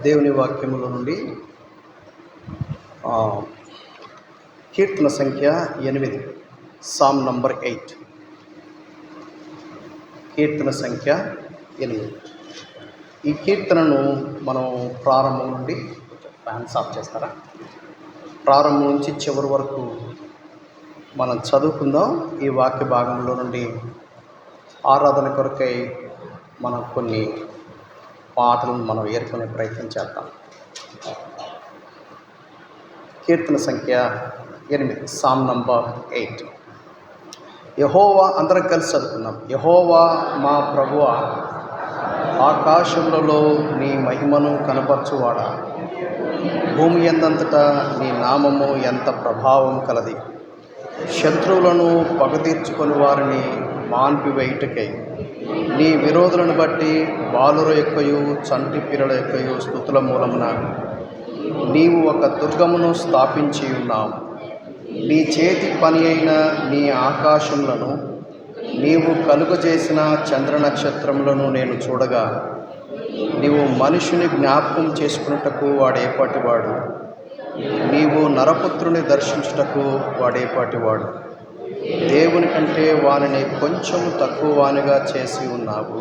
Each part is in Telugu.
దేవుని వాక్యముల నుండి కీర్తన సంఖ్య 8, సామ్ నంబర్ 8. కీర్తన సంఖ్య 8. ఈ కీర్తనను మనం ప్రారంభం నుండి ఫ్యాన్స్ ఆఫ్ చేస్తారా, ప్రారంభం నుంచి చివరి వరకు మనం చదువుకుందాం. ఈ వాక్య భాగంలో నుండి ఆరాధన కొరకై మనం కొన్ని పాటలను మనం ఏర్కొనే ప్రయత్నం చేద్దాం. కీర్తన సంఖ్య 8, సామ్ నంబర్ 8. యెహోవా, అందరం కలిసి చదువుకుందాం. యెహోవా మా ప్రభువా, ఆకాశములలో నీ మహిమను కనపరచువాడా, భూమి యందంతటా నీ నామము ఎంత ప్రభావం కలది. శత్రువులను పగతీర్చుకొని వారిని మాన్పివేయుటకై నీ విరోధులను బట్టి బాలుర యొక్కయు చంటి పిల్లల యొక్కయు స్తుతుల మూలమున నీవు ఒక దుర్గమును స్థాపించి ఉన్నావు. నీ చేతి పని అయిన నీ ఆకాశములను నీవు కలుగజేసిన చంద్ర నక్షత్రములను నేను చూడగా, నీవు మనుషుని జ్ఞాపకం చేసుకున్నటకు వాడేపాటివాడు, నీవు నరపుత్రుని దర్శించుటకు వాడేపాటివాడు. దేవుని కంటే వానిని కొంచెం తక్కువ వానిగా చేసి ఉన్నావు.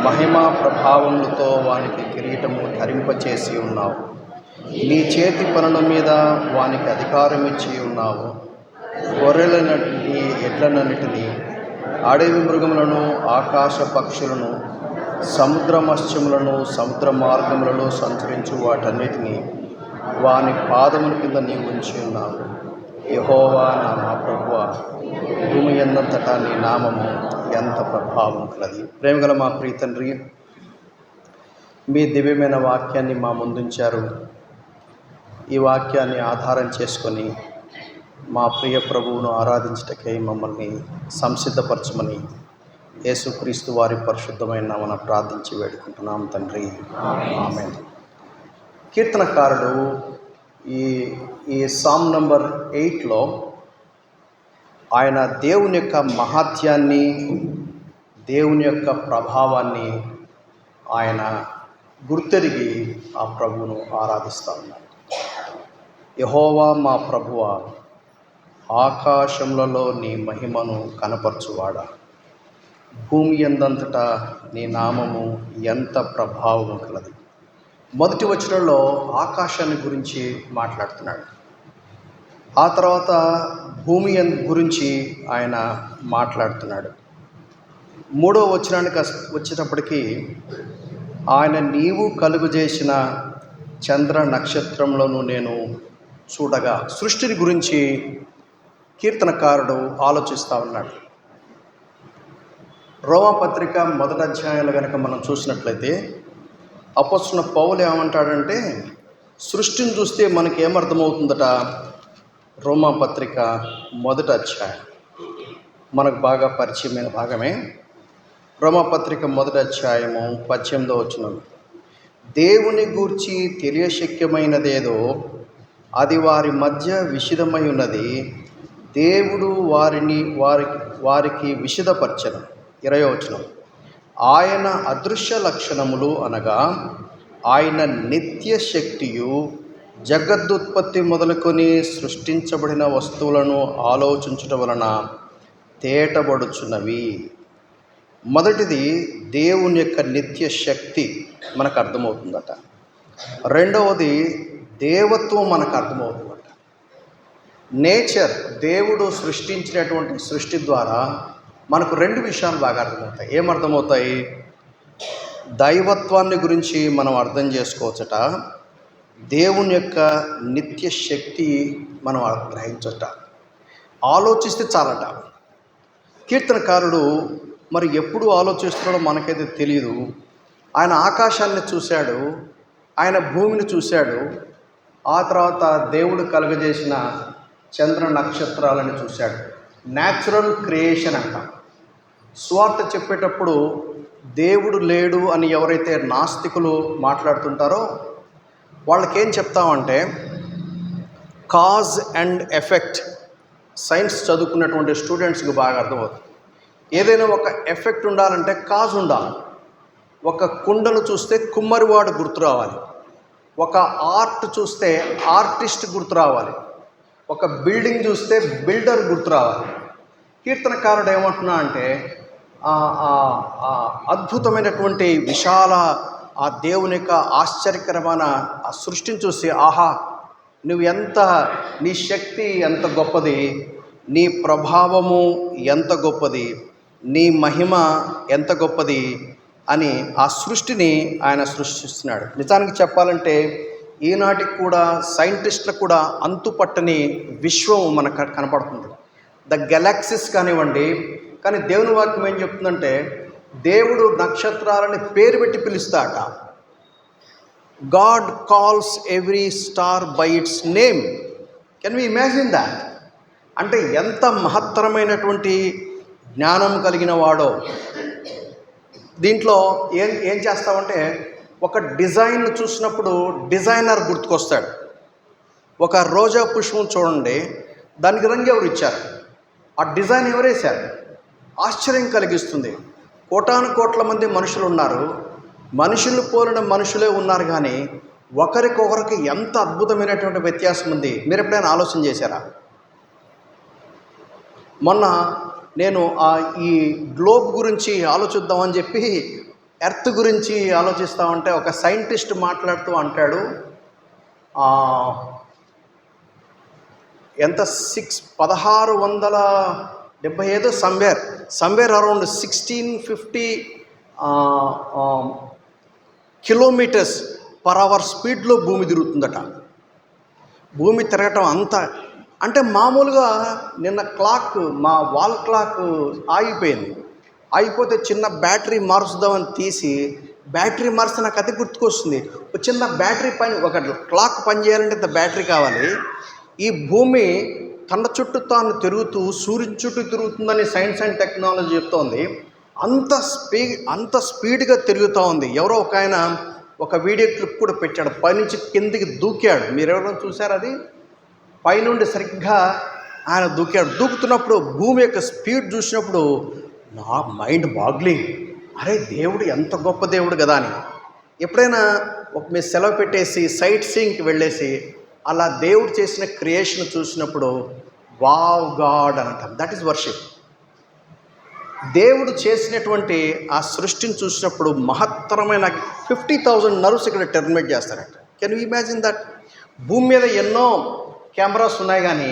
మహిమా ప్రభావములతో వానికి కిరీటము ధరింపచేసి ఉన్నావు. నీ చేతి పనుల మీద వానికి అధికారం ఇచ్చి ఉన్నావు. గొర్రెలన్నిటినీ, ఎడ్లనన్నిటినీ, అడవి మృగములను, ఆకాశ పక్షులను, సముద్ర మత్స్యములను, సముద్ర మార్గములలో సంచరించు వాటన్నిటినీ వాని పాదముల కింద నీవు ఉంచి ఉన్నావు. యెహోవా నా ప్రభువా, భూమి యందంతటా నీ నామము ఎంత ప్రభావం కలది. ప్రేమగల మా ప్రియ తండ్రి, మీ దివ్యమైన వాక్యాన్ని మా ముందుంచారు. ఈ వాక్యాన్ని ఆధారం చేసుకొని మా ప్రియ ప్రభువును ఆరాధించటకై మమ్మల్ని సంసిద్ధపరచమని యేసుక్రీస్తు వారి పరిశుద్ధమైన నామమున ప్రార్థించి వేడుకుంటున్నాం తండ్రి, ఆమేన్. కీర్తనకారుడు ఈ సామ్ నంబర్ 8లో ఆయన దేవుని యొక్క మహాత్యాన్ని, దేవుని యొక్క ప్రభావాన్ని ఆయన గుర్తెరిగి ఆ ప్రభువును ఆరాధిస్తూ ఉన్నారు. యెహోవా మా ప్రభువా, ఆకాశములలో నీ మహిమను కనపరచువాడా, భూమి యందంతటా నీ నామము ఎంత ప్రభావం కలది. మొదటి వచనంలో ఆకాశాన్ని గురించి మాట్లాడుతున్నాడు. ఆ తర్వాత భూమి గురించి ఆయన మాట్లాడుతున్నాడు. మూడవ వచనానికి వచ్చేటప్పటికి ఆయన నీవు కలుగజేసిన చంద్ర నక్షత్రములను నేను చూడగా, సృష్టిని గురించి కీర్తనకారుడు ఆలోచిస్తూ ఉన్నాడు. రోమాపత్రిక 1వ అధ్యాయంలో కనుక మనం చూసినట్లయితే అపోస్తలుడైన పౌలు ఏమంటాడంటే, సృష్టిని చూస్తే మనకి ఏమర్థమవుతుందట. రోమాపత్రిక 1వ అధ్యాయం మనకు బాగా పరిచయమైన భాగమే. రోమాపత్రిక 1వ అధ్యాయము 18వ వచనం. దేవుని గూర్చి తెలియశక్యమైనదేదో అది వారి మధ్య విషిదమై ఉన్నది, దేవుడు వారికి విషిదపరచను. 20వ వచనం. ఆయన అదృశ్య లక్షణములు అనగా ఆయన నిత్య శక్తియు జగదుత్పత్తి మొదలుకొని సృష్టించబడిన వస్తువులను ఆలోచించుట వలన తేటబడుచున్నవి. మొదటిది దేవుని యొక్క నిత్య శక్తి మనకు అర్థమవుతుందట. రెండవది దేవత్వం మనకు అర్థమవుతుందట. నేచర్, దేవుడు సృష్టించినటువంటి సృష్టి ద్వారా మనకు 2 విషయాలు బాగా అర్థమవుతాయి. ఏమర్థమవుతాయి? దైవత్వాన్ని గురించి మనం అర్థం చేసుకోవచ్చట, దేవుని యొక్క నిత్య శక్తి మనం గ్రహించట, ఆలోచిస్తే చాలట. కీర్తనకారుడు మరి ఎప్పుడు ఆలోచిస్తున్నాడో మనకైతే తెలియదు. ఆయన ఆకాశాన్ని చూశాడు, ఆయన భూమిని చూశాడు, ఆ తర్వాత దేవుడు కలుగజేసిన చంద్ర నక్షత్రాలను చూశాడు. న్యాచురల్ క్రియేషన్ అంట. సువార్త చెప్పేటప్పుడు దేవుడు లేడు అని ఎవరైతే నాస్తికులు మాట్లాడుతుంటారో వాళ్ళకేం చెప్తామంటే, కాజ్ అండ్ ఎఫెక్ట్. సైన్స్ చదువుకున్నటువంటి స్టూడెంట్స్కి బాగా అర్థమవుతుంది. ఏదైనా ఒక ఎఫెక్ట్ ఉండాలంటే కాజ్ ఉండాలి. ఒక కుండను చూస్తే కుమ్మరివాడు గుర్తు రావాలి. ఒక ఆర్ట్ చూస్తే ఆర్టిస్ట్ గుర్తు రావాలి, ఒక బిల్డింగ్ చూస్తే బిల్డర్ గుర్తు రావాలి. కీర్తనకారుడు ఏమంటున్నా అంటే అద్భుతమైనటువంటి విశాల ఆ దేవుని యొక్క ఆశ్చర్యకరమైన ఆ సృష్టిని చూసి, ఆహా నువ్వు ఎంత, నీ శక్తి ఎంత గొప్పది, నీ ప్రభావము ఎంత గొప్పది, నీ మహిమ ఎంత గొప్పది అని ఆ సృష్టిని ఆయన సృష్టిస్తున్నాడు. నిజానికి చెప్పాలంటే ఈనాటికి కూడా సైంటిస్టులకు కూడా అంతుపట్టని విశ్వం మనకు కనపడుతుంది. ద గెలాక్సీస్ కానివ్వండి. కానీ దేవుని వాక్యం ఏం చెప్తుందంటే దేవుడు నక్షత్రాలని పేరు పెట్టి పిలుస్తాట. God calls every star by its name. Can we imagine that? అంటే ఎంత మహత్తరమైనటువంటి జ్ఞానం కలిగిన వాడో. దీంట్లో ఏం చేస్తామంటే ఒక డిజైన్ చూసినప్పుడు డిజైనర్ గుర్తుకొస్తాడు. ఒక రోజా పుష్పం చూడండి, దానికి రంగు ఎవరు ఇచ్చారు, ఆ డిజైన్ ఎవరేశారు, ఆశ్చర్యం కలిగిస్తుంది. కోటాను కోట్ల మంది మనుషులు ఉన్నారు, మనుషులు పోలిన మనుషులే ఉన్నారు, కానీ ఒకరికొకరికి ఎంత అద్భుతమైనటువంటి వ్యత్యాసం ఉంది. మీరు ఎప్పుడైనా ఆలోచన చేశారా? మొన్న నేను ఈ గ్లోబ్ గురించి ఆలోచిద్దామని చెప్పి ఎర్త్ గురించి ఆలోచిస్తూ ఉంటే ఒక సైంటిస్ట్ మాట్లాడుతూ అంటాడు, ఎంత 1675 somewhere around 1650 kilometres per hour స్పీడ్లో భూమి తిరుగుతుందట. భూమి తిరగటం అంత అంటే మామూలుగా నిన్న మా వాల్ క్లాక్ ఆగిపోతే చిన్న బ్యాటరీ మార్చుదామని తీసి బ్యాటరీ మార్చి నాకు అది గుర్తుకొస్తుంది. ఒక చిన్న బ్యాటరీ ఒక క్లాక్ పనిచేయాలంటే ఇంత బ్యాటరీ కావాలి. ఈ భూమి తన చుట్టూ తాను తిరుగుతూ సూర్యుని చుట్టూ తిరుగుతుందని సైన్స్ అండ్ టెక్నాలజీ చెప్తోంది. అంత స్పీడ్గా తిరుగుతూ ఉంది. ఎవరో ఒక ఆయన ఒక వీడియో క్లిప్ కూడా పెట్టాడు, పైనుంచి కిందికి దూకాడు. మీరెవరో చూశారు? అది పైనుండి సరిగ్గా ఆయన దూకుతున్నప్పుడు భూమి యొక్క స్పీడ్ చూసినప్పుడు నా మైండ్ బాగ్లింగ్, అరే దేవుడు ఎంత గొప్ప దేవుడు కదా అని. ఎప్పుడైనా మీరు సెలవు పెట్టేసి సైట్ సీయింగ్కి వెళ్ళేసి అలా దేవుడు చేసిన క్రియేషన్ చూసినప్పుడు వావ్ గాడ్ అని అంటాం. That is worship. దేవుడు చేసినటువంటి ఆ సృష్టిని చూసినప్పుడు మహత్తరమైన 50,000 నర్వ్స్ ఇక్కడ టెర్మినేట్ చేస్తారంట. Can you imagine that? భూమి మీద ఎన్నో కెమెరాస్ ఉన్నాయి, కానీ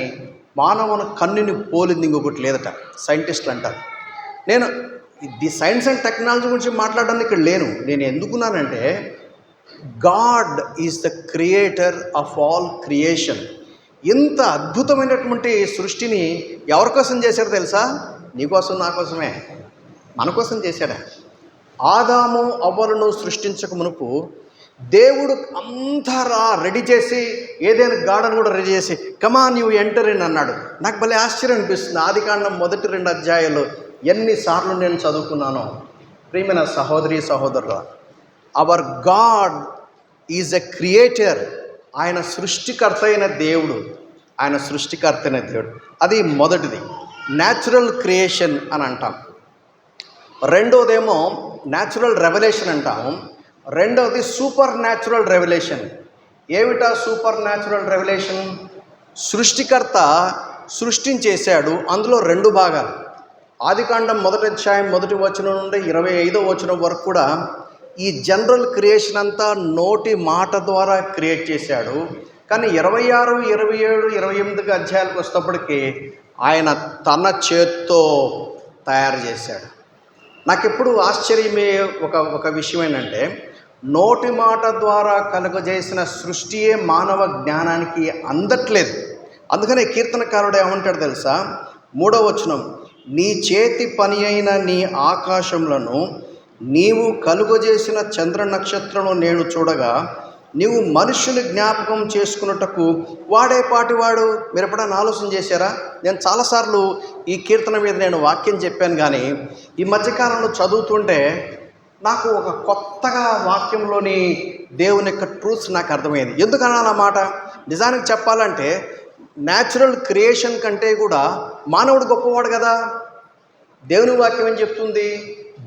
మానవుని కన్నుని పోలింది ఇంకొకటి లేదట సైంటిస్టులు అంటారు. నేను ది సైన్స్ అండ్ టెక్నాలజీ గురించి మాట్లాడడానికి ఇక్కడ లేను. నేను ఎందుకున్నానంటే God is the creator of all creation. ఇంత అద్భుతమైనటువంటి సృష్టిని ఎవరి కోసం చేశాడో తెలుసా? నీకోసం, నా కోసమే, మన కోసం చేశాడా. ఆదాము అవ్వలను సృష్టించక మునుపు దేవుడు అంతా రెడీ చేసి ఏదైనా గార్డెన్ కూడా రెడీ చేసి కమాన్ యూ ఎంటర్ ఇన్ అన్నాడు. నాకు భలే ఆశ్చర్యం అనిపిస్తుంది. ఆదికాండం మొదటి 2 అధ్యాయాలు ఎన్నిసార్లు నేను చదువుకున్నానో. ప్రియమైన సహోదరి సహోదరుల, hour God is a creator. ఆయన సృష్టికర్త అయిన దేవుడు. అది మొదటిది, న్యాచురల్ క్రియేషన్ అని అంటాం. రెండోదేమో న్యాచురల్ రెవల్యూషన్ అంటాము. రెండవది సూపర్ న్యాచురల్ రెవల్యూషన్. ఏమిటా సూపర్ న్యాచురల్ రెవల్యూషన్? సృష్టికర్త సృష్టించేశాడు, అందులో 2 భాగాలు. ఆదికాండం 1వ అధ్యాయం 1వ వచనం నుండి 25వ వచనం వరకు కూడా ఈ జనరల్ క్రియేషన్ అంతా నోటి మాట ద్వారా క్రియేట్ చేశాడు. కానీ 26, 27, 28 అధ్యాయాలకు వచ్చేటప్పటికి ఆయన తన చేత్తో తయారు చేశాడు. నాకు ఎప్పుడు ఆశ్చర్యమే ఒక విషయం ఏంటంటే, నోటి మాట ద్వారా కలుగజేసిన సృష్టియే మానవ జ్ఞానానికి అందట్లేదు. అందుకనే కీర్తనకారుడు ఏమంటాడు తెలుసా? 3వ వచనం, నీ చేతి పని అయిన నీ ఆకాశములను నీవు కలుగజేసిన చంద్ర నక్షత్రము నేను చూడగా నీవు మనుషుని జ్ఞాపకం చేసుకున్నటకు వాడేపాటివాడు. మీరు ఎప్పుడైనా ఆలోచన చేశారా? నేను చాలాసార్లు ఈ కీర్తన మీద నేను వాక్యం చెప్పాను, కానీ ఈ మధ్యకాలంలో చదువుతుంటే నాకు ఒక కొత్తగా వాక్యంలోని దేవుని యొక్క ట్రూత్స్ నాకు అర్థమైంది. ఎందుకన్నా నా మాట? నిజానికి చెప్పాలంటే న్యాచురల్ క్రియేషన్ కంటే కూడా మానవుడు గొప్పవాడు కదా. దేవుని వాక్యం ఏం చెప్తుంది?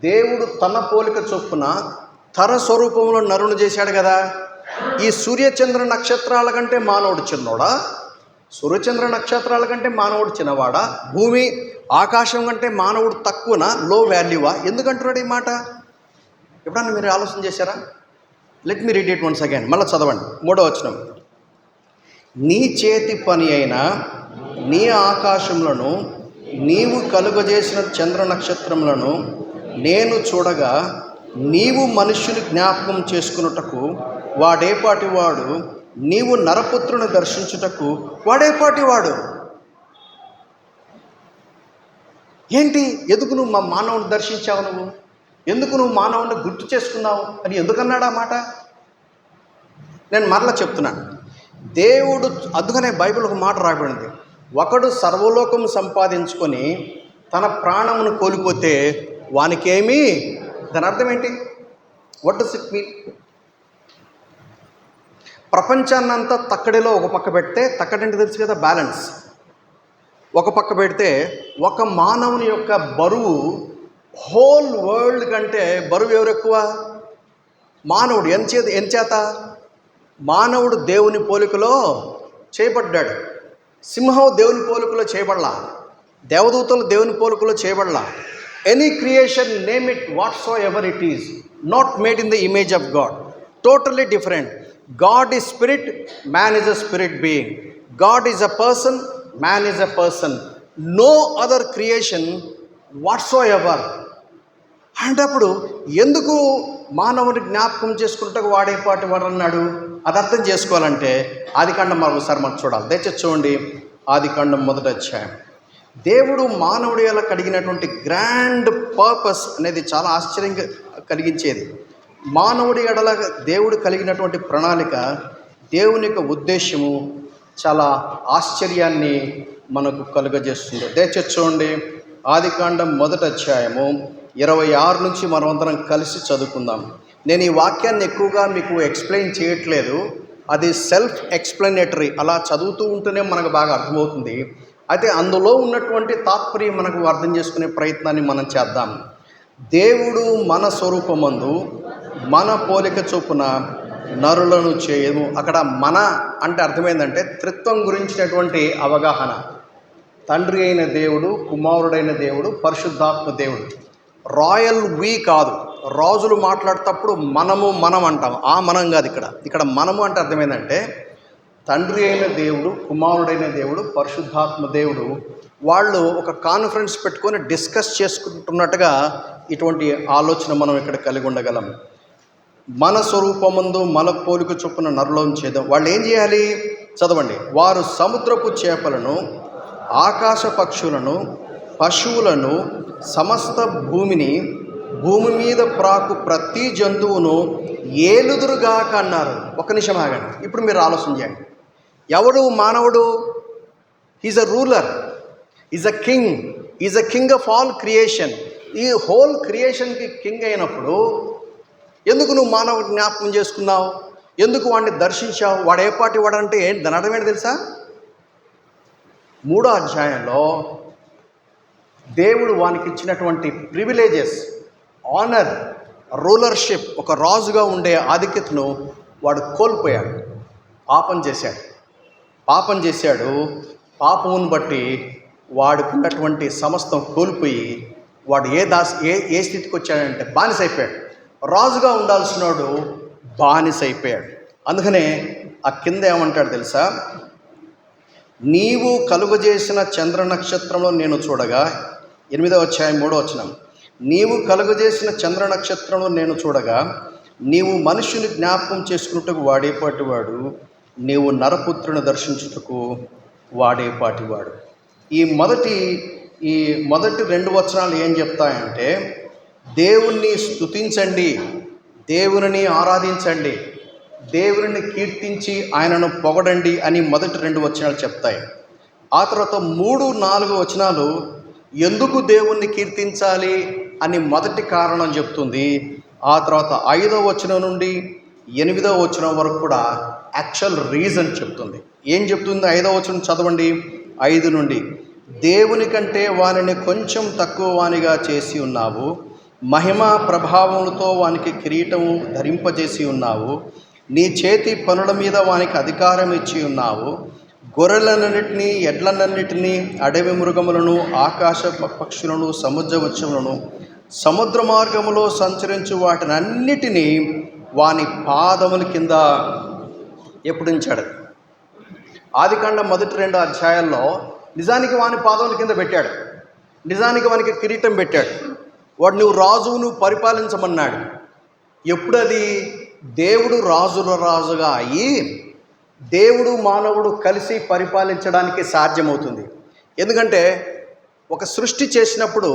దేవుడు తన పోలిక చొప్పున తన స్వరూపంలో నరుని చేశాడు కదా. ఈ సూర్యచంద్ర నక్షత్రాల కంటే మానవుడు చిన్నోడా? సూర్యచంద్ర నక్షత్రాల కంటే మానవుడు చిన్నవాడా? భూమి ఆకాశం కంటే మానవుడు తక్కువనా, లో వాల్యూవా? ఎందుకంటున్నాడు ఈ మాట? ఎప్పుడన్నా మీరు ఆలోచన చేశారా? Let me read it once again. మళ్ళీ చదవండి 3వ వచనం. నీ చేతి పని అయిన నీ ఆకాశములను నీవు కలుగజేసిన చంద్ర నక్షత్రములను నేను చూడగా నీవు మనుష్యుని జ్ఞాపకం చేసుకున్నటకు వాడేపాటి వాడు, నీవు నరపుత్రుని దర్శించుటకు వాడేపాటి వాడు. ఏంటి? ఎందుకు నువ్వు మా మానవుని దర్శించావు? నువ్వు ఎందుకు నువ్వు మానవుని గుర్తు చేసుకున్నావు అని ఎందుకన్నాడు ఆ మాట? నేను మరలా చెప్తున్నాను. దేవుడు, అందుకనే బైబిల్ ఒక మాట రాయబడింది, ఒకడు సర్వలోకం సంపాదించుకొని తన ప్రాణమును కోల్పోతే వానికేమీ. దాని అర్థం ఏంటి? What does it mean? ప్రపంచాన్నంతా తక్కడిలో ఒక పక్క పెడితే, తక్కడంటే తెలుసు కదా, బ్యాలెన్స్, ఒక పక్క పెడితే ఒక మానవుని యొక్క బరువు హోల్ వరల్డ్ కంటే బరువు ఎవరు ఎక్కువ? మానవుడు. ఎంచేత మానవుడు దేవుని పోలికలో చేయబడ్డాడు. సింహం దేవుని పోలికలో చేయబడలా, దేవదూతలు దేవుని పోలికలో చేయబడలా. Any creation, name it whatsoever it is, not made in the image of God, totally different. God is spirit, man is a spirit being. God is a person, man is a person. No other creation whatsoever. అంటప్పుడు ఎందుకు మానవుని జ్ఞాపకం చేసుకుంటూ వాడేపాటి వాడు అన్నాడు? అది అర్థం చేసుకోవాలంటే ఆదికాండం మరొకసారి మనం చూడాలి. దయచేసి చూడండి, ఆదికాండం 1వ అధ్యాయం. దేవుడు మానవుడి ఎలా కలిగినటువంటి గ్రాండ్ పర్పస్ అనేది చాలా ఆశ్చర్యంగా కలిగించేది. మానవుడి ఎడల దేవుడు కలిగినటువంటి ప్రణాళిక, దేవుని యొక్క ఉద్దేశము చాలా ఆశ్చర్యాన్ని మనకు కలుగజేస్తుంది. దయచేసి చూడండి, ఆదికాండం 1వ అధ్యాయము 26 నుంచి మనమందరం కలిసి చదువుకుందాం. నేను ఈ వాక్యాన్ని ఎక్కువగా మీకు ఎక్స్ప్లెయిన్ చేయట్లేదు, అది సెల్ఫ్ ఎక్స్ప్లెనేటరీ, అలా చదువుతూ ఉంటేనే మనకు బాగా అర్థమవుతుంది. అయితే అందులో ఉన్నటువంటి తాత్పర్యం మనకు అర్థం చేసుకునే ప్రయత్నాన్ని మనం చేద్దాం. దేవుడు మన స్వరూపమందు మన పోలిక చొప్పున నరులను చేయము. అక్కడ మన అంటే అర్థమైందంటే త్రిత్వం గురించినటువంటి అవగాహన. తండ్రి అయిన దేవుడు, కుమారుడైన దేవుడు, పరిశుద్ధాత్మ దేవుడు. రాయల్ వి కాదు. రాజులు మాట్లాడేటప్పుడు మనం అంటాం, ఆ మనం కాదు. ఇక్కడ మనము అంటే అర్థమైందంటే తండ్రి అయిన దేవుడు, కుమారుడైన దేవుడు, పరిశుద్ధాత్మ దేవుడు, వాళ్ళు ఒక కాన్ఫరెన్స్ పెట్టుకొని డిస్కస్ చేసుకుంటున్నట్టుగా ఇటువంటి ఆలోచన మనం ఇక్కడ కలిగి ఉండగలం. మన స్వరూపమందు మన పోలిక చొప్పున నరులను చేద్దాం. వాళ్ళు ఏం చేయాలి? చదవండి. వారు సముద్రపు చేపలను, ఆకాశ పక్షులను, పశువులను, సమస్త భూమిని, భూమి మీద ప్రాకు ప్రతి జంతువును ఏలుదురుగాక అన్నారు. ఒక నిమిషం ఆగండి. ఇప్పుడు మీరు ఆలోచన చేయండి. ఎవడు మానవుడు? Is a ruler, is a king, is a king of all creation. ఈ హోల్ క్రియేషన్కి కింగ్ అయినప్పుడు ఎందుకు నువ్వు మానవ జ్ఞాపకం చేసుకున్నావు? ఎందుకు వాడిని దర్శించావు? వాడు ఏపాటి వాడంటే ఏంటి? దాని అర్థం ఏంటి తెలుసా? 3వ అధ్యాయంలో దేవుడు వానికి ఇచ్చినటువంటి ప్రివిలేజెస్, ఆనర్, రూలర్షిప్, ఒక రాజుగా ఉండే ఆధిక్యతను వాడు కోల్పోయాడు. పాపం చేశాడు. పాపమును బట్టి వాడుకున్నటువంటి సమస్తం కోల్పోయి వాడు ఏ స్థితికి వచ్చాడంటే బానిసైపోయాడు. రాజుగా ఉండాల్సినోడు బానిసైపోయాడు. అందుకనే ఆ కింద ఏమంటాడు తెలుసా? నీవు కలుగజేసిన చంద్ర నక్షత్రంలో నేను చూడగా, 8వ అధ్యాయం 3వ వచనం, నీవు కలుగజేసిన చంద్ర నక్షత్రంలో నేను చూడగా నీవు మనుష్యుని జ్ఞాపకం చేసుకున్నట్టుకు వాడేపాటివాడు, నీవు నరపుత్రుని దర్శించుటకు వాడేపాటివాడు. ఈ మొదటి 2 వచనాలు ఏం చెప్తాయంటే దేవుణ్ణి స్తుతించండి, దేవుని ఆరాధించండి, దేవుని కీర్తించి ఆయనను పొగడండి అని మొదటి 2 వచనాలు చెప్తాయి. ఆ తర్వాత 3, 4 వచనాలు ఎందుకు దేవుణ్ణి కీర్తించాలి అని మొదటి కారణం చెప్తుంది. ఆ తర్వాత 5వ వచనం నుండి 8వ వచనం వరకు కూడా యాక్చువల్ రీజన్ చెప్తుంది. ఏం చెప్తుంది? 5వ వచనం చదవండి. 5 నుండి, దేవుని కంటే వానిని కొంచెం తక్కువ వానిగా చేసి ఉన్నావు, మహిమ ప్రభావములతో వానికి కిరీటము ధరింపజేసి ఉన్నావు, నీ చేతి పనుల మీద వానికి అధికారం ఇచ్చి ఉన్నావు. గొర్రెలన్నిటినీ, ఎడ్లనన్నిటినీ, అడవి మృగములను, ఆకాశ పక్షులను, సముద్ర వృక్షములను, సముద్ర మార్గములో సంచరించు వాటినన్నిటినీ వాని పాదముల కింద ఎప్పుడు ఉంచాడు? ఆదికాండం మొదటి 2 అధ్యాయాల్లో నిజానికి వాని పాదముల కింద పెట్టాడు. నిజానికి వానికి కిరీటం పెట్టాడు. వాడు నువ్వు రాజువు, నువ్వు పరిపాలించమన్నాడు. ఎప్పుడది? దేవుడు రాజుల రాజుగా అయ్యి దేవుడు మానవుడు కలిసి పరిపాలించడానికి సాధ్యమవుతుంది. ఎందుకంటే ఒక సృష్టి చేసినప్పుడు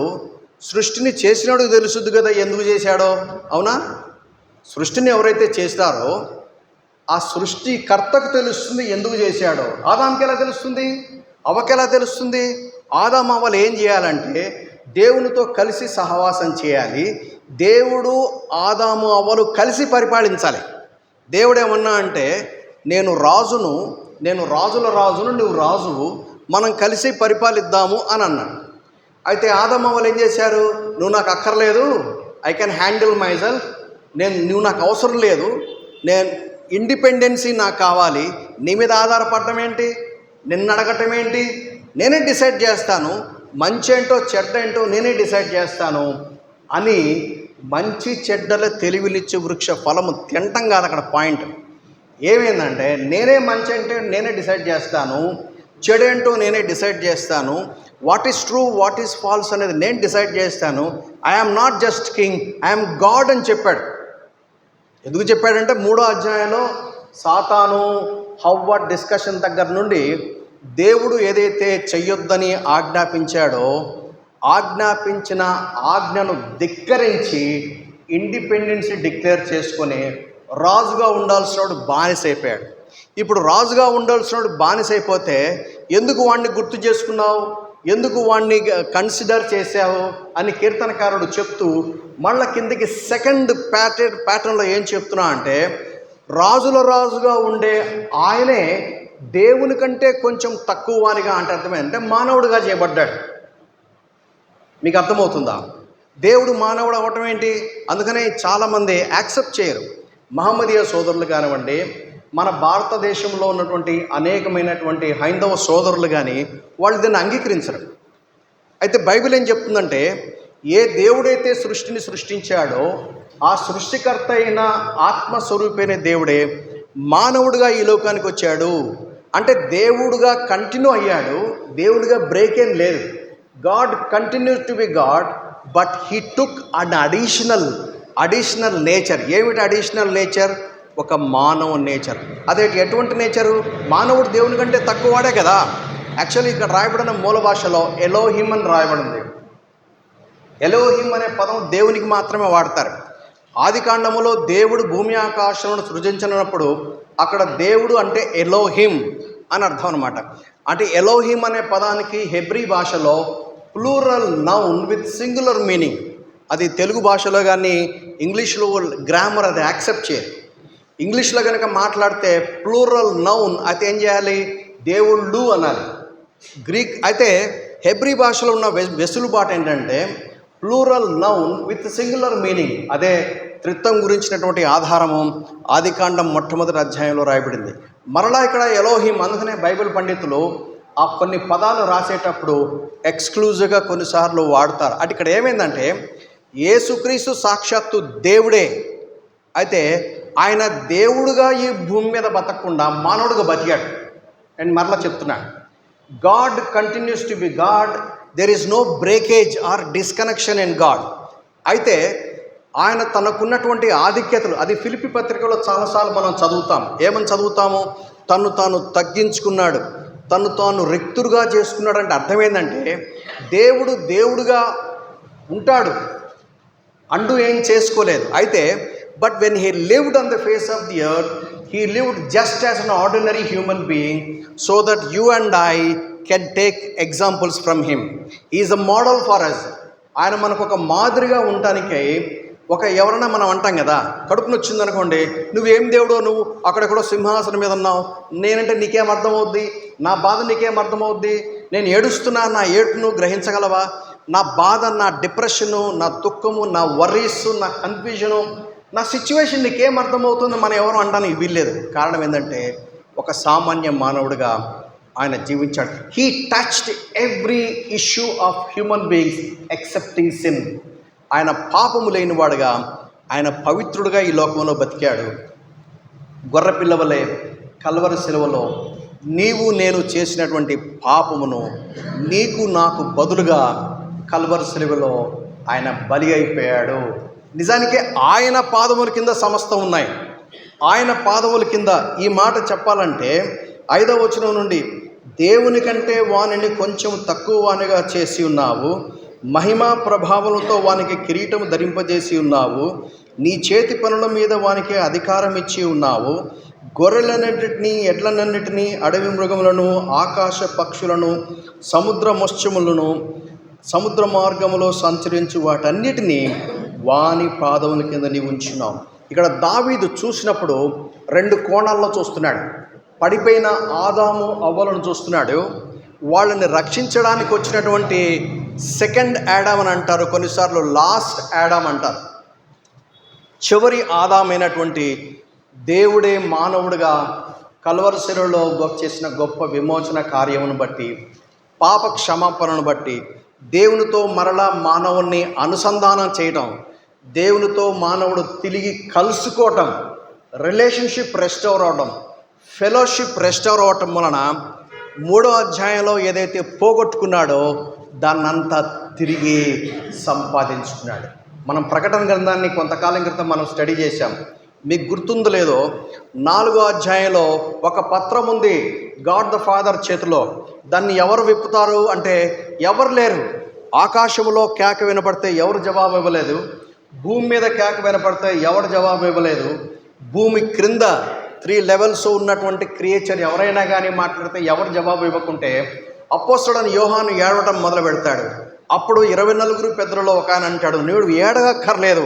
సృష్టిని చేసినాడు తెలుసుద్ది కదా ఎందుకు చేశాడో. అవునా? సృష్టిని ఎవరైతే చేస్తారో ఆ సృష్టికర్తకు తెలుస్తుంది ఎందుకు చేశాడో. ఆదాంకి ఎలా తెలుస్తుంది? అవ్వకి ఎలా తెలుస్తుంది? ఆదాం అవ్వలు ఏం చేయాలంటే దేవునితో కలిసి సహవాసం చేయాలి. దేవుడు ఆదాము అవ్వలు కలిసి పరిపాలించాలి. దేవుడు ఏమన్నా అంటే నేను రాజును, నేను రాజుల రాజును, నువ్వు రాజువు, మనం కలిసి పరిపాలిద్దాము అని అన్నాడు. అయితే ఆదాము అవ్వలు ఏం చేశారు? నువ్వు నాకు అక్కర్లేదు, ఐ కెన్ హ్యాండిల్ మైసెల్ఫ్, నువ్వు నాకు అవసరం లేదు, నేను ఇండిపెండెన్సీ నాకు కావాలి, నీ మీద ఆధారపడటం ఏంటి, నిన్ను అడగటం ఏంటి, నేనే డిసైడ్ చేస్తాను, మంచి ఏంటో చెడ్డ ఏంటో నేనే డిసైడ్ చేస్తాను అని మంచి చెడ్డల తెలివినిచ్చే వృక్ష ఫలము తినటం కాదు అక్కడ పాయింట్. ఏమైందంటే నేనే మంచి అంటే నేనే డిసైడ్ చేస్తాను, చెడేంటో నేనే డిసైడ్ చేస్తాను, what is true what is false అనేది నేను డిసైడ్ చేస్తాను, I'm not just king, I'm God అని చెప్పాడు. ఎందుకు చెప్పాడంటే 3వ అధ్యాయంలో సాతాను హవ్వ డిస్కషన్ దగ్గర నుండి దేవుడు ఏదైతే చెయ్యొద్దని ఆజ్ఞాపించాడో ఆజ్ఞాపించిన ఆజ్ఞను ధిక్కరించి ఇండిపెండెన్సీ డిక్లేర్ చేసుకొని రాజుగా ఉండాల్సినోడు బానిసైపోయాడు. ఇప్పుడు రాజుగా ఉండాల్సినోడు బానిసైపోతే ఎందుకు వాడిని గుర్తు చేసుకున్నావు, ఎందుకు వాడిని కన్సిడర్ చేశావు అని కీర్తనకారుడు చెప్తూ మళ్ళీ కిందకి సెకండ్ ప్యాటర్న్లో ఏం చెప్తున్నా అంటే రాజుల రాజుగా ఉండే ఆయనే దేవుని కంటే కొంచెం తక్కువ వానిగా అంటే అర్థమైందంటే మానవుడిగా చేయబడ్డాడు. మీకు అర్థమవుతుందా? దేవుడు మానవుడు అవ్వటం ఏంటి? అందుకనే చాలామంది యాక్సెప్ట్ చేయరు. మహమ్మదీయ సోదరులు కానివ్వండి, మన భారతదేశంలో ఉన్నటువంటి అనేకమైనటువంటి హైందవ సోదరులు కానీ వాళ్ళు దీన్ని అంగీకరించరు. అయితే బైబిల్ ఏం చెప్తుందంటే ఏ దేవుడైతే సృష్టిని సృష్టించాడో ఆ సృష్టికర్త అయిన ఆత్మస్వరూపైన దేవుడే మానవుడిగా ఈ లోకానికి వచ్చాడు. అంటే దేవుడుగా కంటిన్యూ అయ్యాడు, దేవుడిగా బ్రేక్ ఏం లేదు. God continues to be God, but he took an additional nature. ఏమిటి అడిషనల్ నేచర్? ఒక మానవ నేచర్. అదే ఎటువంటి నేచరు? మానవుడు దేవుని కంటే తక్కువ వాడే కదా. యాక్చువల్లీ ఇక్కడ రాయబడిన మూల భాషలో ఎలోహిమ్ అని రాయబడింది. ఎలోహిమ్ అనే పదం దేవునికి మాత్రమే వాడతారు. ఆదికాండములో దేవుడు భూమి ఆకాశములను సృజించినప్పుడు అక్కడ దేవుడు అంటే ఎలోహిమ్ అని అర్థం అనమాట. అంటే ఎలోహిమ్ అనే పదానికి హెబ్రీ భాషలో plural noun with singular meaning. అది తెలుగు భాషలో కానీ ఇంగ్లీష్లో గ్రామర్ అది యాక్సెప్ట్ చేయదు. ఇంగ్లీష్లో కనుక మాట్లాడితే ప్లూరల్ నౌన్ అయితే ఏం చేయాలి? దేవుళ్ళు అనాలి. గ్రీక్ అయితే హెబ్రీ భాషలో ఉన్న వెసులుబాటు ఏంటంటే plural noun with singular meaning. అదే త్రిత్వం గురించినటువంటి ఆధారము ఆదికాండం మొట్టమొదటి అధ్యాయంలో రాయబడింది. మరలా ఇక్కడ ఎలోహిం. అందుకనే బైబిల్ పండితులు ఆ కొన్ని పదాలు రాసేటప్పుడు ఎక్స్క్లూజివ్గా కొన్నిసార్లు వాడతారు. అటు ఇక్కడ ఏమైందంటే యేసుక్రీస్తు సాక్షాత్తు దేవుడే. అయితే ఆయన దేవుడుగా ఈ భూమి మీద బతకకుండా మానవుడిగా బతికాడు. అండ్ మరలా చెప్తున్నాడు, God continues to be God, there is no breakage or disconnection in God. అయితే ఆయన తనకున్నటువంటి ఆధిక్యతలు, అది ఫిలిప్పీ పత్రికలో చాలాసార్లు మనం చదువుతాం. ఏమని చదువుతాము? తను తాను తగ్గించుకున్నాడు, తను తాను రిక్తుడుగా చేసుకున్నాడు. అంటే అర్థం ఏంటంటే దేవుడు దేవుడుగా ఉంటాడు, అంటూ ఏం చేసుకోలేదు. అయితే but when he lived on the face of the earth, he lived just as an ordinary human being so that you and I can take examples from him. Is a model for us. ఆయన మనకు ఒక మాదిరిగా ఉండటానికి ఎవరైనా మనం అంటాం కదా, కడుపు నొచ్చింది అనుకోండి, నువ్వేం దేవుడో, నువ్వు అక్కడెక్కడో సింహాసనం మీద ఉన్నావు, నేనంటే నీకేం అర్థమవుద్ది, నా బాధ నీకేం అర్థమవుద్ది, నేను ఏడుస్తున్నా, నా ఏడుపును గ్రహించగలవా, నా బాధ, నా డిప్రెషను, నా దుఃఖము, నా వర్రీస్, నా కన్ఫ్యూజను నా సిచ్యువేషన్ నీకేం అర్థమవుతుందో మనం ఎవరు అనడానికి వీల్లేదు. కారణం ఏంటంటే ఒక సామాన్య మానవుడిగా ఆయన జీవించాడు. He touched every issue of human beings excepting sin. ఆయన పాపము లేనివాడుగా, ఆయన పవిత్రుడుగా ఈ లోకంలో బతికాడు. గొర్రెపిల్ల వలె కల్వరి శిలువలో నీవు నేను చేసినటువంటి పాపమును నీకు నాకు బదులుగా కల్వరి శిలువలో ఆయన బలి అయిపోయాడు. నిజానికి ఆయన పాదముల కింద సమస్తం ఉన్నాయి. ఆయన పాదముల కింద ఈ మాట చెప్పాలంటే 5వ వచనం నుండి, దేవుని కంటే వానిని కొంచెం తక్కువ వానిగా చేసి ఉన్నావు, మహిమా ప్రభావములతో వానికి కిరీటము ధరింపజేసి ఉన్నావు, నీ చేతి పనుల మీద వానికి అధికారం ఇచ్చి ఉన్నావు, గొర్రెలన్నిటినీ ఎడ్లనన్నిటినీ అడవి మృగములను ఆకాశ పక్షులను సముద్ర మత్స్యములను సముద్ర మార్గములో సంచరించు వాటన్నిటినీ వాని పాదముల కింద నీవు ఉంచున్నావు. ఇక్కడ దావీదు చూసినప్పుడు 2 కోణాల్లో చూస్తున్నాడు. పడిపోయిన ఆదాము అవ్వలను చూస్తున్నాడు. వాళ్ళని రక్షించడానికి వచ్చినటువంటి సెకండ్ యాడమ్ అని అంటారు, కొన్నిసార్లు లాస్ట్ యాడమ్ అంటారు. చివరి ఆదామైనటువంటి దేవుడే మానవుడిగా కల్వరి శిలువలో చేసిన గొప్ప విమోచన కార్యమును బట్టి, పాప క్షమాపణను బట్టి, దేవునితో మరలా మానవుణ్ణి అనుసంధానం చేయటం, దేవునితో మానవుడు తిరిగి కలుసుకోవటం, రిలేషన్షిప్ రెస్టోర్ అవడం, ఫెలోషిప్ రెస్టోర్ అవటం వలన 3వ అధ్యాయంలో ఏదైతే పోగొట్టుకున్నాడో దాన్నంతా తిరిగి సంపాదించుకున్నాడు. మనం ప్రకటన గ్రంథాన్ని కొంతకాలం క్రితం మనం స్టడీ చేశాం. మీకు గుర్తుందో లేదో, 4వ అధ్యాయంలో ఒక పత్రం ఉంది గాడ్ ద ఫాదర్ చేతిలో. దాన్ని ఎవరు విప్పుతారు అంటే ఎవరు లేరు. ఆకాశంలో కేక వినపడితే ఎవరు జవాబు ఇవ్వలేదు, భూమి మీద కేక వినపడితే ఎవరు జవాబు ఇవ్వలేదు, భూమి క్రింద 3 లెవెల్స్ ఉన్నటువంటి క్రియేచర్ ఎవరైనా కానీ మాట్లాడితే ఎవరు జవాబు ఇవ్వకుంటే అపోస్తలుడైన యోహాను ఏడవటం మొదలు పెడతాడు. అప్పుడు 24 పెద్దలలో ఒక ఆయన అంటాడు, నీవు ఏడవక్కర్లేదు,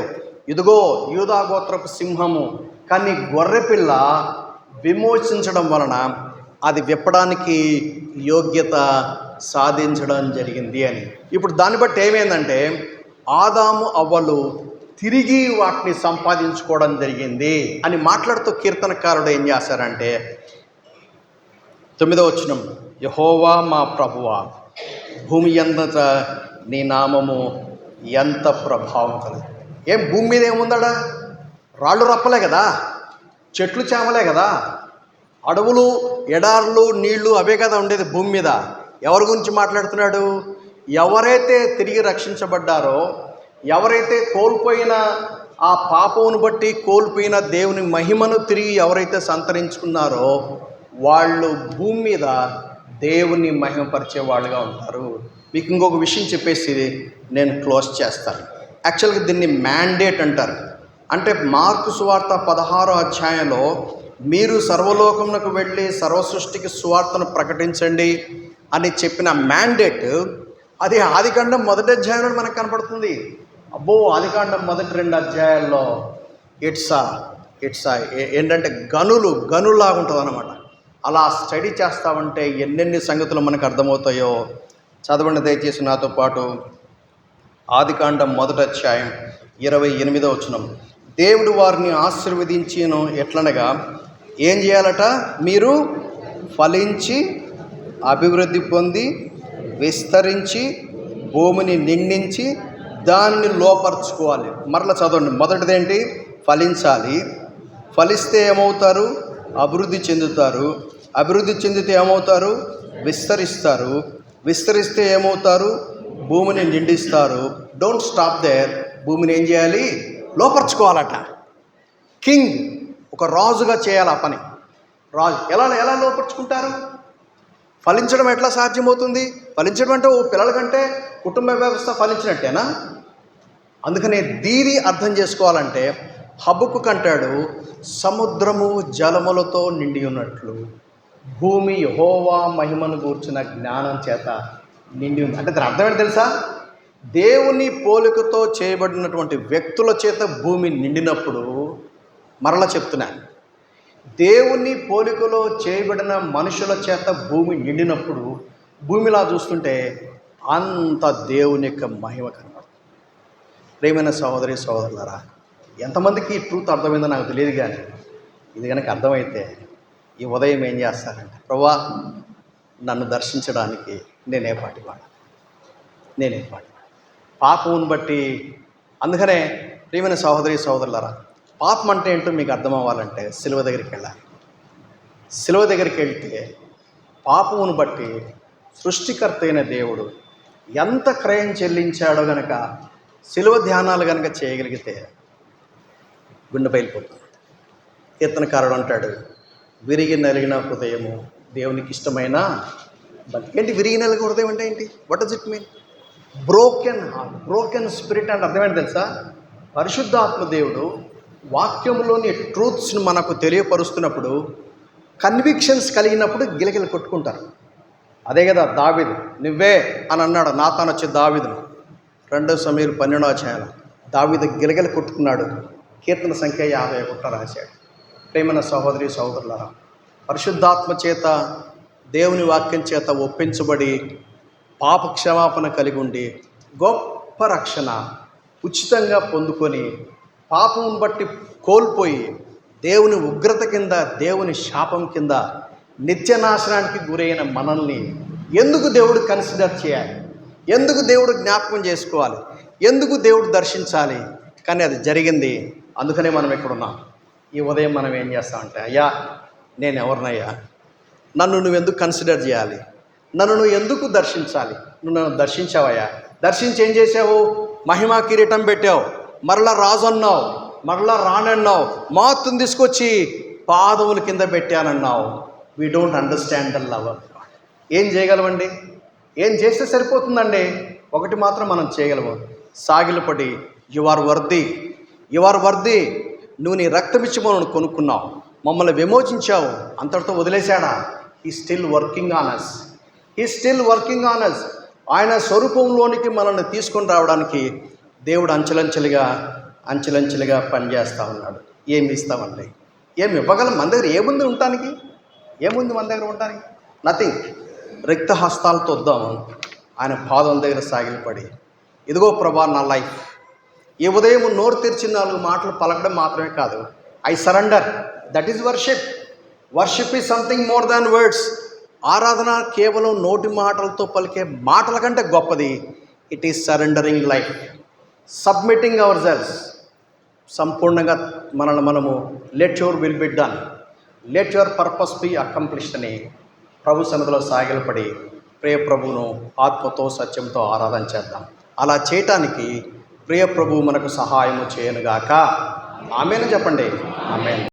ఇదిగో యూదా గోత్రపు సింహము. కానీ గొర్రెపిల్ల విమోచించడం వలన అది విప్పడానికి యోగ్యత సాధించడం జరిగింది అని. ఇప్పుడు దాన్ని బట్టి ఏమైందంటే ఆదాము అవ్వలు తిరిగి వాటిని సంపాదించుకోవడం జరిగింది అని మాట్లాడుతూ కీర్తనకారుడు ఏం చేశారంటే 9వ వచనం, యెహోవా మా ప్రభువా, భూమి అంతట నీ నామము ఎంత ప్రభావం కలదు. ఏం భూమి మీద ఏముందడా? రాళ్ళు రప్పలే కదా, చెట్లు చేమలే కదా, అడవులు ఎడార్లు నీళ్లు అవే కదా ఉండేది భూమి మీద. ఎవరి గురించి మాట్లాడుతున్నాడు? ఎవరైతే తిరిగి రక్షించబడ్డారో, ఎవరైతే కోల్పోయిన ఆ పాపమును బట్టి కోల్పోయిన దేవుని మహిమను తిరిగి ఎవరైతే సంతరించుకున్నారో వాళ్ళు భూమి మీద దేవుని మహిమపరిచే వాళ్ళుగా ఉంటారు. మీకు ఇంకొక విషయం చెప్పేసి నేను క్లోజ్ చేస్తాను. యాక్చువల్గా దీన్ని మ్యాండేట్ అంటారు. అంటే మార్కు సువార్త 16వ అధ్యాయంలో మీరు సర్వలోకమునకు వెళ్ళి సర్వసృష్టికి సువార్తను ప్రకటించండి అని చెప్పిన మ్యాండేట్, అది ఆదికాండం 1వ అధ్యాయంలో మనకు కనపడుతుంది. అబ్బో, ఆదికాండం 1-2 అధ్యాయాల్లో ఇట్స్ ఏంటంటే గనులాగా ఉంటుంది అన్నమాట. అలా స్టడీ చేస్తామంటే ఎన్నెన్ని సంగతులు మనకు అర్థమవుతాయో. చదవండి దయచేసి నాతో పాటు. ఆదికాండం 1వ అధ్యాయం 28వ వచనం. దేవుడు వారిని ఆశీర్వదించిను ఎట్లనగా ఏం చేయాలట? మీరు ఫలించి అభివృద్ధి పొంది విస్తరించి భూమిని నిండించి దాన్ని లోపరుచుకోవాలి. మరలా చదవండి. మొదటిదేంటి? ఫలించాలి. ఫలిస్తే ఏమవుతారు? అభివృద్ధి చెందుతారు. అభివృద్ధి చెందితే ఏమవుతారు? విస్తరిస్తారు. విస్తరిస్తే ఏమవుతారు? భూమిని నిండిస్తారు. Don't stop there. భూమిని ఏం చేయాలి? లోపరుచుకోవాలట. కింగ్, ఒక రాజుగా చేయాలి ఆ పని. రాజు ఎలా లోపరుచుకుంటారు? ఫలించడం ఎట్లా సాధ్యమవుతుంది? ఫలించడం అంటే ఓ పిల్లల కంటే కుటుంబ వ్యవస్థ ఫలించినట్టేనా? అందుకనే దీని అర్థం చేసుకోవాలంటే హబక్కుకు అంటాడు, సముద్రము జలములతో నిండి ఉన్నట్లు భూమి యెహోవా మహిమను గూర్చిన జ్ఞానం చేత నిండి ఉంది. అంటే దాని అర్థం ఏంటి తెలుసా? దేవుని పోలికతో చేయబడినటువంటి వ్యక్తుల చేత భూమి నిండినప్పుడు, మరలా చెప్తున్నాను, దేవుని పోలికలో చేయబడిన మనుషుల చేత భూమి నిండినప్పుడు భూమిలా చూస్తుంటే అంత దేవుని యొక్క మహిమ కనబడుతుంది. ప్రియమైన సహోదరి సహోదరులారా, ఎంతమందికి ఈ ట్రూత్ అర్థమైందో నాకు తెలియదు, కానీ ఇది కనుక అర్థమైతే ఈ ఉదయం ఏం చేస్తారంటే, ప్రభువా నన్ను దర్శించడానికి నేనే పాటివాడు. పాపమును బట్టి. అందుకనే ప్రియమైన సహోదరి సహోదరులారా, పాపం అంటే ఏంటో మీకు అర్థం అవ్వాలంటే సిలువ దగ్గరికి వెళ్ళాలి. సిలువ దగ్గరికి వెళ్తే పాపమును బట్టి సృష్టికర్త అయిన దేవుడు ఎంత క్రయం చెల్లించాడో గనక సిలువ ధ్యానాలు కనుక చేయగలిగితే గుండె బయలుపోతుంది. కీర్తనకారుడు అంటాడు, విరిగి నలిగిన హృదయము దేవునికి ఇష్టమైన ఏంటి? విరిగి నలిగిన హృదయం అంటే ఏంటి? What does it mean? Broken heart, broken spirit అంటే అర్థమైంది తెలుసా? పరిశుద్ధాత్మ దేవుడు వాక్యంలోని ట్రూత్స్ని మనకు తెలియపరుస్తున్నప్పుడు, కన్విక్షన్స్ కలిగినప్పుడు గిలగిల కొట్టుకుంటారు. అదే కదా దావీదు, నువ్వే అని అన్నాడు నాతాను వచ్చి దావీదును. 2 సమూయేలు 12వ అధ్యాయంలో దావీదు గిలగిల కొట్టుకున్నాడు. కీర్తన సంఖ్య 51 రాశాడు. ప్రేమైన సహోదరి సహోదరులారా, పరిశుద్ధాత్మ చేత దేవుని వాక్యం చేత ఒప్పించబడి పాప క్షమాపణ కలిగి ఉండి గొప్ప రక్షణ ఉచితంగా పొందుకొని పాపం బట్టి కోల్పోయి దేవుని ఉగ్రత కింద, దేవుని శాపం కింద నిత్యనాశనానికి గురైన మనల్ని ఎందుకు దేవుడు కన్సిడర్ చేయాలి? ఎందుకు దేవుడు జ్ఞాపకం చేసుకోవాలి? ఎందుకు దేవుడు దర్శించాలి? కానీ అది జరిగింది. అందుకనే మనం ఇక్కడ ఉన్నాం. ఈ ఉదయం మనం ఏం చేస్తామంటే, అయ్యా నేను ఎవరినయ్యా? నన్ను నువ్వు ఎందుకు కన్సిడర్ చేయాలి? నన్ను నువ్వు ఎందుకు దర్శించాలి? నువ్వు నన్ను దర్శించావయ్యా. దర్శించి ఏం చేసావు? మహిమా కిరీటం పెట్టావు, మరలా రాజు అన్నావు, మరలా రానన్నావు, మాతుని తీసుకొచ్చి పాదముల కింద పెట్టానన్నావు. We don't understand the love of God. ఏం చేయగలమండి? ఏం చేస్తే సరిపోతుందండి? ఒకటి మాత్రం మనం చేయగలము, సాగిలపడి you are worthy, you are worthy. నువ్వు నీ రక్తమిచ్చి మనల్ని కొనుక్కున్నావు, మమ్మల్ని విమోచించావు, అంతటితో వదిలేశాడా? He still working on us, he still working on us. ఆయన స్వరూపంలోనికి మనల్ని తీసుకొని రావడానికి దేవుడు అంచెలంచెలుగా పనిచేస్తూ ఉన్నాడు. ఏమి ఇస్తామండి? ఏమి ఇవ్వగలం? మన దగ్గర ఏముంది ఉండటానికి? ఏముంది మన దగ్గర ఉండటానికి? నథింగ్. రిక్త హస్తాలతో వద్దాము ఆయన పాదం దగ్గర సాగిలపడి, ఇదిగో ప్రభా నా లైఫ్. ఈ ఉదయం నోరు తెరిచి 4 మాటలు పలకడం మాత్రమే కాదు, I surrender. That is worship. Worship is something more than words. ఆరాధన కేవలం నోటి మాటలతో పలికే మాటల కంటే గొప్పది. It is surrendering life, submitting our selves. సంపూర్ణంగా మనల్ని మనము let your will be done, let your purpose be accomplished అని ప్రభు సన్నిధిలో సాగిలపడి ప్రియ ప్రభువును ఆత్మతో సత్యంతో ఆరాధన చేద్దాం. అలా చేయటానికి ప్రియ ప్రభువు మనకు సహాయము చేయనుగాక. ఆమేన్ చెప్పండి. ఆమేన్.